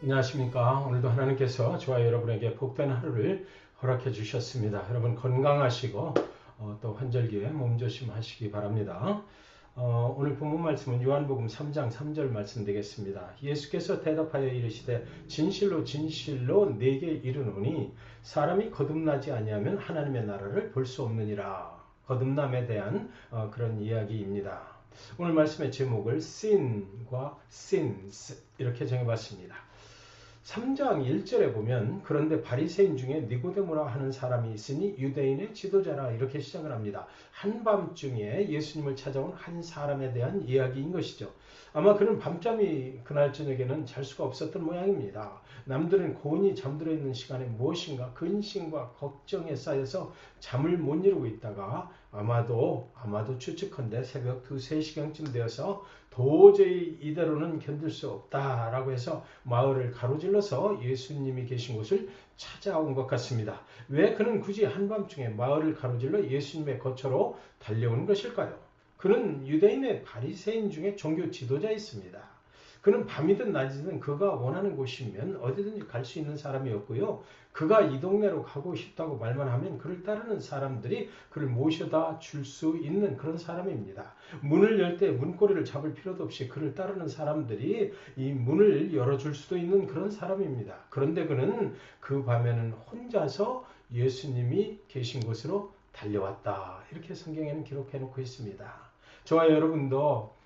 안녕하십니까. 오늘도 하나님께서 저와 여러분에게 복된 하루를 허락해 주셨습니다. 여러분 건강하시고 또 환절기에 몸조심하시기 바랍니다. 오늘 본문 말씀은 요한복음 3장 3절 말씀 되겠습니다. 예수께서 대답하여 이르시되 진실로 진실로 내게 이르노니 사람이 거듭나지 아니하면 하나님의 나라를 볼 수 없느니라. 거듭남에 대한 그런 이야기입니다. 오늘 말씀의 제목을 sin과 sins 이렇게 정해봤습니다. 3장 1절에 보면 그런데 바리새인 중에 니고데모라 하는 사람이 있으니 유대인의 지도자라 이렇게 시작을 합니다. 한밤중에 예수님을 찾아온 한 사람에 대한 이야기인 것이죠. 아마 그는 밤잠이 그날 저녁에는 잘 수가 없었던 모양입니다. 남들은 고온히 잠들어 있는 시간에 무엇인가 근심과 걱정에 쌓여서 잠을 못 이루고 있다가 아마도 추측컨대 새벽 2, 3시경쯤 되어서 도저히 이대로는 견딜 수 없다라고 해서 마을을 가로질러서 예수님이 계신 곳을 찾아온 것 같습니다. 왜 그는 굳이 한밤중에 마을을 가로질러 예수님의 거처로 달려온 것일까요? 그는 유대인의 바리새인 중에 종교 지도자였습니다. 그는 밤이든 낮이든 그가 원하는 곳이면 어디든지 갈 수 있는 사람이었고요. 그가 이 동네로 가고 싶다고 말만 하면 그를 따르는 사람들이 그를 모셔다 줄 수 있는 그런 사람입니다. 문을 열 때 문고리를 잡을 필요도 없이 그를 따르는 사람들이 이 문을 열어줄 수도 있는 그런 사람입니다. 그런데 그는 그 밤에는 혼자서 예수님이 계신 곳으로 달려왔다. 이렇게 성경에는 기록해 놓고 있습니다. 저와 여러분도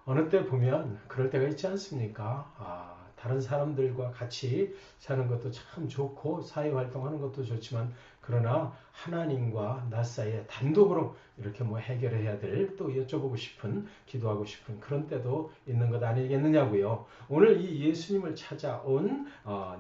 어느 때 보면 그럴 때가 있지 않습니까? 다른 사람들과 같이 사는 것도 참 좋고 사회활동하는 것도 좋지만 그러나 하나님과 나 사이에 단독으로 이렇게 해결해야 될 또 여쭤보고 싶은 기도하고 싶은 그런 때도 있는 것 아니겠느냐고요. 오늘 이 예수님을 찾아온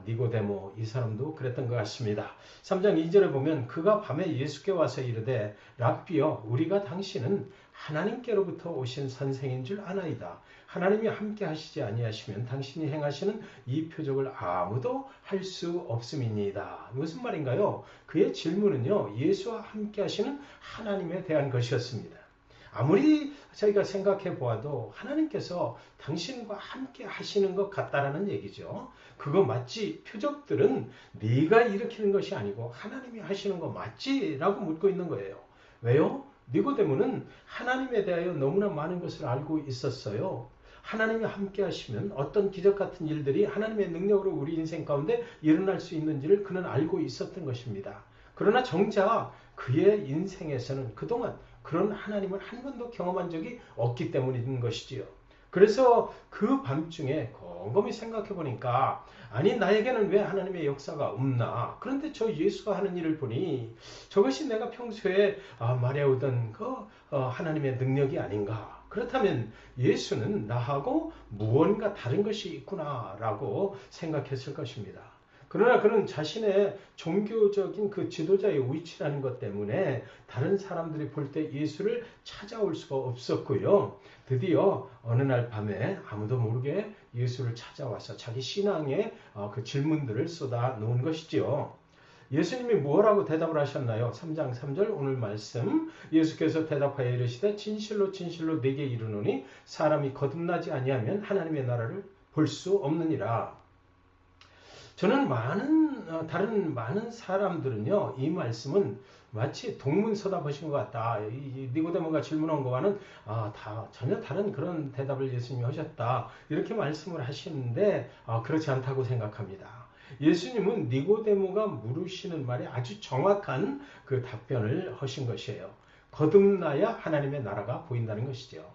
니고데모 이 사람도 그랬던 것 같습니다. 3장 2절에 보면 그가 밤에 예수께 와서 이르되 랍비여 우리가 당신은 하나님께로부터 오신 선생인 줄 아나이다. 하나님이 함께 하시지 아니하시면 당신이 행하시는 이 표적을 아무도 할 수 없음이니이다. 무슨 말인가요? 그의 질문은요. 예수와 함께 하시는 하나님에 대한 것이었습니다. 아무리 저희가 생각해 보아도 하나님께서 당신과 함께 하시는 것 같다라는 얘기죠. 그거 맞지? 표적들은 네가 일으키는 것이 아니고 하나님이 하시는 거 맞지? 라고 묻고 있는 거예요. 왜요? 니고데모는 하나님에 대하여 너무나 많은 것을 알고 있었어요. 하나님이 함께 하시면 어떤 기적 같은 일들이 하나님의 능력으로 우리 인생 가운데 일어날 수 있는지를 그는 알고 있었던 것입니다. 그러나 정작 그의 인생에서는 그동안 그런 하나님을 한 번도 경험한 적이 없기 때문인 것이지요. 그래서 그 밤중에 곰곰이 생각해 보니까 아니 나에게는 왜 하나님의 역사가 없나. 그런데 저 예수가 하는 일을 보니 저것이 내가 평소에 말해오던 그 하나님의 능력이 아닌가. 그렇다면 예수는 나하고 무언가 다른 것이 있구나라고 생각했을 것입니다. 그러나 그는 자신의 종교적인 그 지도자의 위치라는 것 때문에 다른 사람들이 볼 때 예수를 찾아올 수가 없었고요. 드디어 어느 날 밤에 아무도 모르게 예수를 찾아와서 자기 신앙의 그 질문들을 쏟아 놓은 것이지요. 예수님이 뭐라고 대답을 하셨나요? 3장 3절 오늘 말씀 예수께서 대답하여 이르시되 진실로 진실로 내게 이르노니 사람이 거듭나지 아니하면 하나님의 나라를 볼 수 없느니라. 저는 다른 많은 사람들은요, 이 말씀은 마치 동문서답하신 것 같다. 이 니고데모가 질문한 거와는 전혀 다른 그런 대답을 예수님이 하셨다. 이렇게 말씀을 하시는데 그렇지 않다고 생각합니다. 예수님은 니고데모가 물으시는 말에 아주 정확한 그 답변을 하신 것이에요. 거듭나야 하나님의 나라가 보인다는 것이죠.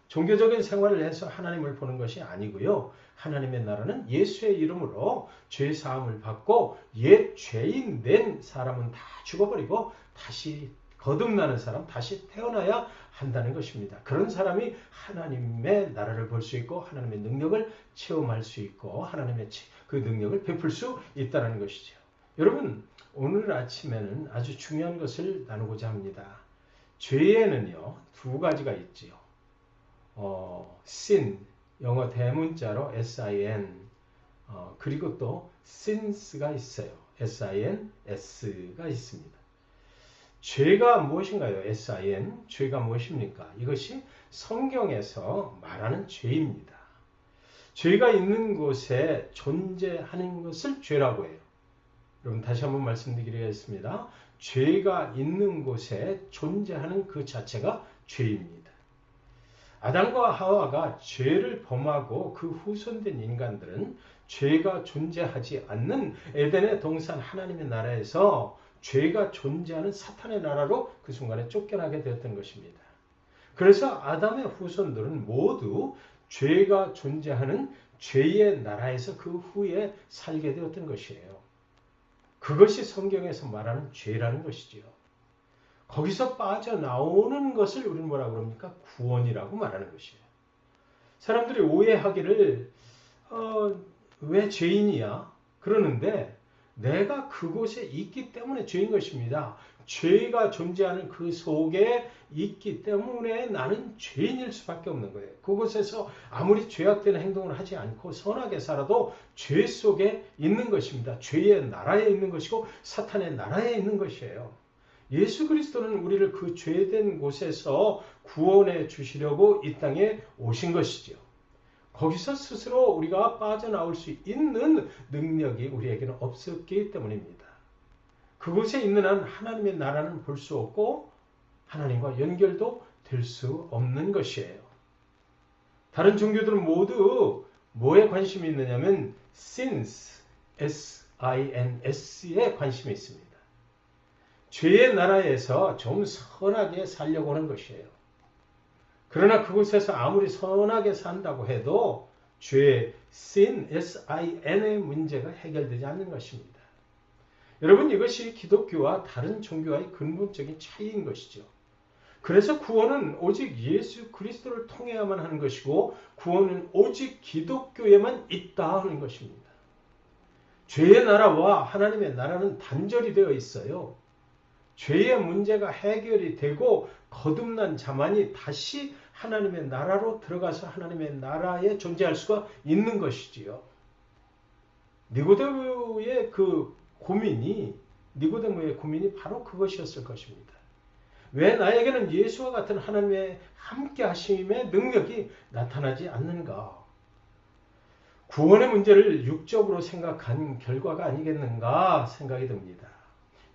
종교적인 생활을 해서 하나님을 보는 것이 아니고요. 하나님의 나라는 예수의 이름으로 죄 사함을 받고 옛 죄인 된 사람은 다 죽어버리고 다시 거듭나는 사람, 다시 태어나야 한다는 것입니다. 그런 사람이 하나님의 나라를 볼 수 있고 하나님의 능력을 체험할 수 있고 하나님의 그 능력을 베풀 수 있다는 것이죠. 여러분, 오늘 아침에는 아주 중요한 것을 나누고자 합니다. 죄에는요, 두 가지가 있지요. sin, 영어 대문자로 sin, 그리고 또 sins가 있어요. sins가 있습니다. 죄가 무엇인가요? sin, 죄가 무엇입니까? 이것이 성경에서 말하는 죄입니다. 죄가 있는 곳에 존재하는 것을 죄라고 해요. 여러분 다시 한번 말씀드리겠습니다. 죄가 있는 곳에 존재하는 그 자체가 죄입니다. 아담과 하와가 죄를 범하고 그 후손된 인간들은 죄가 존재하지 않는 에덴의 동산 하나님의 나라에서 죄가 존재하는 사탄의 나라로 그 순간에 쫓겨나게 되었던 것입니다. 그래서 아담의 후손들은 모두 죄가 존재하는 죄의 나라에서 그 후에 살게 되었던 것이에요. 그것이 성경에서 말하는 죄라는 것이지요. 거기서 빠져나오는 것을 우리는 뭐라고 그럽니까? 구원이라고 말하는 것이에요. 사람들이 오해하기를 왜 죄인이야? 그러는데 내가 그곳에 있기 때문에 죄인 것입니다. 죄가 존재하는 그 속에 있기 때문에 나는 죄인일 수밖에 없는 거예요. 그곳에서 아무리 죄악된 행동을 하지 않고 선하게 살아도 죄 속에 있는 것입니다. 죄의 나라에 있는 것이고 사탄의 나라에 있는 것이에요. 예수 그리스도는 우리를 그 죄된 곳에서 구원해 주시려고 이 땅에 오신 것이죠. 거기서 스스로 우리가 빠져나올 수 있는 능력이 우리에게는 없었기 때문입니다. 그곳에 있는 한 하나님의 나라는 볼 수 없고 하나님과 연결도 될 수 없는 것이에요. 다른 종교들은 모두 뭐에 관심이 있느냐면 sins, S-I-N-S에 관심이 있습니다. 죄의 나라에서 좀 선하게 살려고 하는 것이에요. 그러나 그곳에서 아무리 선하게 산다고 해도 죄의 sin, S-I-N의 문제가 해결되지 않는 것입니다. 여러분 이것이 기독교와 다른 종교와의 근본적인 차이인 것이죠. 그래서 구원은 오직 예수 그리스도를 통해야만 하는 것이고 구원은 오직 기독교에만 있다 하는 것입니다. 죄의 나라와 하나님의 나라는 단절이 되어 있어요. 죄의 문제가 해결이 되고 거듭난 자만이 다시 하나님의 나라로 들어가서 하나님의 나라에 존재할 수가 있는 것이지요. 니고데모의 고민이 바로 그것이었을 것입니다. 왜 나에게는 예수와 같은 하나님의 함께 하심의 능력이 나타나지 않는가? 구원의 문제를 육적으로 생각한 결과가 아니겠는가 생각이 듭니다.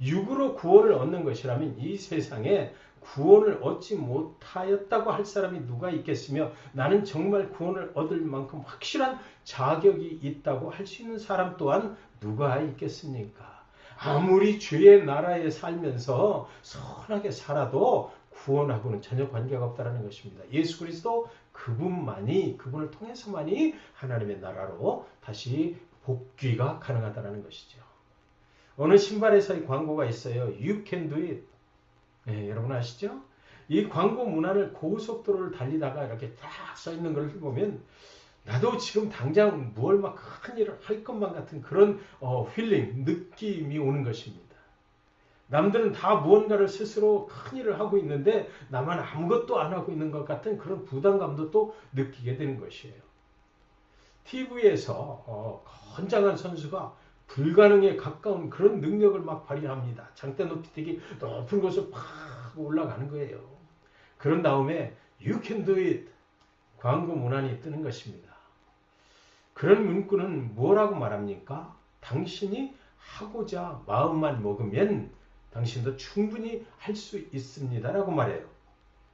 육으로 구원을 얻는 것이라면 이 세상에 구원을 얻지 못하였다고 할 사람이 누가 있겠으며 나는 정말 구원을 얻을 만큼 확실한 자격이 있다고 할 수 있는 사람 또한 누가 있겠습니까? 아무리 죄의 나라에 살면서 선하게 살아도 구원하고는 전혀 관계가 없다는 것입니다. 예수 그리스도 그분을 통해서만이 하나님의 나라로 다시 복귀가 가능하다는 것이죠. 어느 신발회사의 광고가 있어요. You can do it. 네, 여러분 아시죠? 이 광고 문안을 고속도로를 달리다가 이렇게 딱 써있는 걸 보면 나도 지금 당장 무얼 막 큰 일을 할 것만 같은 그런 느낌이 오는 것입니다. 남들은 다 무언가를 스스로 큰 일을 하고 있는데 나만 아무것도 안 하고 있는 것 같은 그런 부담감도 또 느끼게 되는 것이에요. TV에서 건장한 선수가 불가능에 가까운 그런 능력을 막 발휘합니다. 장대 높이 뛰기 높은 곳을 팍 올라가는 거예요. 그런 다음에 You can do it. 광고 문안이 뜨는 것입니다. 그런 문구는 뭐라고 말합니까? 당신이 하고자 마음만 먹으면 당신도 충분히 할 수 있습니다. 라고 말해요.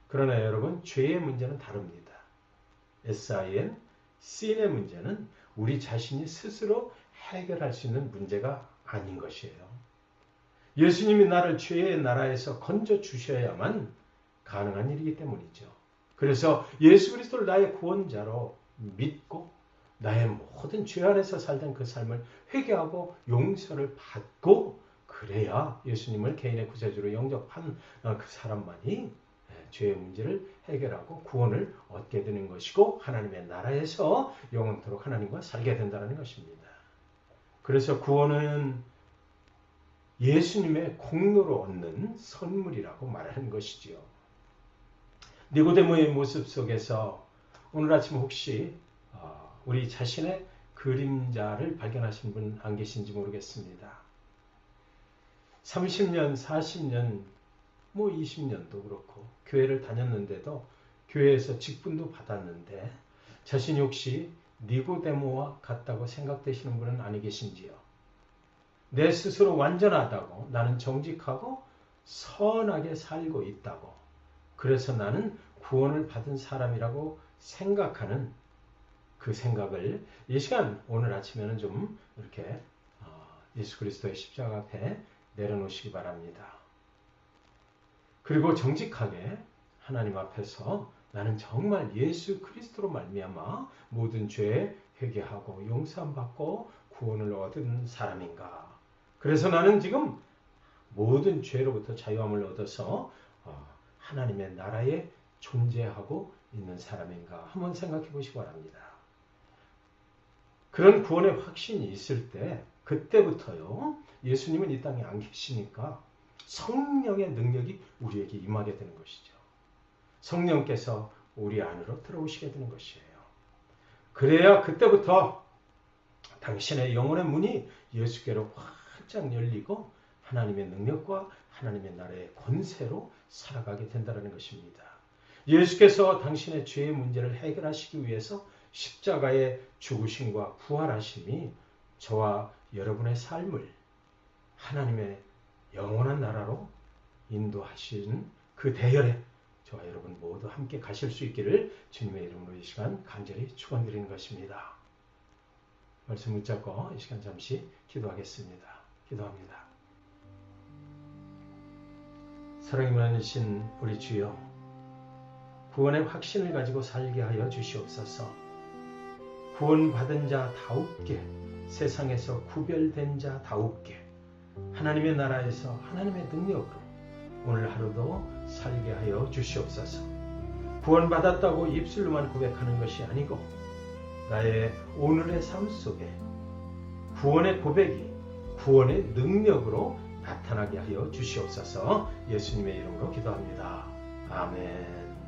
그러나 여러분 죄의 문제는 다릅니다. S-I-N, Sin의 문제는 우리 자신이 스스로 해결할 수 있는 문제가 아닌 것이에요. 예수님이 나를 죄의 나라에서 건져 주셔야만 가능한 일이기 때문이죠. 그래서 예수 그리스도를 나의 구원자로 믿고 나의 모든 죄 안에서 살던 그 삶을 회개하고 용서를 받고 그래야 예수님을 개인의 구세주로 영접한 그 사람만이 죄의 문제를 해결하고 구원을 얻게 되는 것이고 하나님의 나라에서 영원토록 하나님과 살게 된다는 것입니다. 그래서 구원은 예수님의 공로로 얻는 선물이라고 말하는 것이지요. 니고데모의 모습 속에서 오늘 아침 혹시 우리 자신의 그림자를 발견하신 분 안 계신지 모르겠습니다. 30년, 40년, 20년도 그렇고 교회를 다녔는데도 교회에서 직분도 받았는데 자신이 혹시 니고데모와 같다고 생각되시는 분은 아니 계신지요? 내 스스로 완전하다고, 나는 정직하고 선하게 살고 있다고, 그래서 나는 구원을 받은 사람이라고 생각하는 그 생각을 이 시간 오늘 아침에는 좀 이렇게 예수 그리스도의 십자가 앞에 내려놓으시기 바랍니다. 그리고 정직하게 하나님 앞에서 나는 정말 예수 그리스도로 말미암아 모든 죄에 회개하고 용서함 받고 구원을 얻은 사람인가? 그래서 나는 지금 모든 죄로부터 자유함을 얻어서 하나님의 나라에 존재하고 있는 사람인가? 한번 생각해 보시기 바랍니다. 그런 구원의 확신이 있을 때 그때부터요. 예수님은 이 땅에 안 계시니까 성령의 능력이 우리에게 임하게 되는 것이죠. 성령께서 우리 안으로 들어오시게 되는 것이에요. 그래야 그때부터 당신의 영혼의 문이 예수께로 활짝 열리고 하나님의 능력과 하나님의 나라의 권세로 살아가게 된다는 것입니다. 예수께서 당신의 죄의 문제를 해결하시기 위해서 십자가의 죽으심과 부활하심이 저와 여러분의 삶을 하나님의 영원한 나라로 인도하신 그 대열에 저와 여러분 모두 함께 가실 수 있기를 주님의 이름으로 이 시간 간절히 축원드리는 것입니다. 말씀 붙잡고 이 시간 잠시 기도하겠습니다. 기도합니다. 사랑이 많으신 우리 주여, 구원의 확신을 가지고 살게 하여 주시옵소서. 구원받은 자다웁게, 세상에서 구별된 자다웁게 하나님의 나라에서 하나님의 능력으로 오늘 하루도 살게 하여 주시옵소서. 구원받았다고 입술로만 고백하는 것이 아니고 나의 오늘의 삶 속에 구원의 고백이 구원의 능력으로 나타나게 하여 주시옵소서. 예수님의 이름으로 기도합니다. 아멘.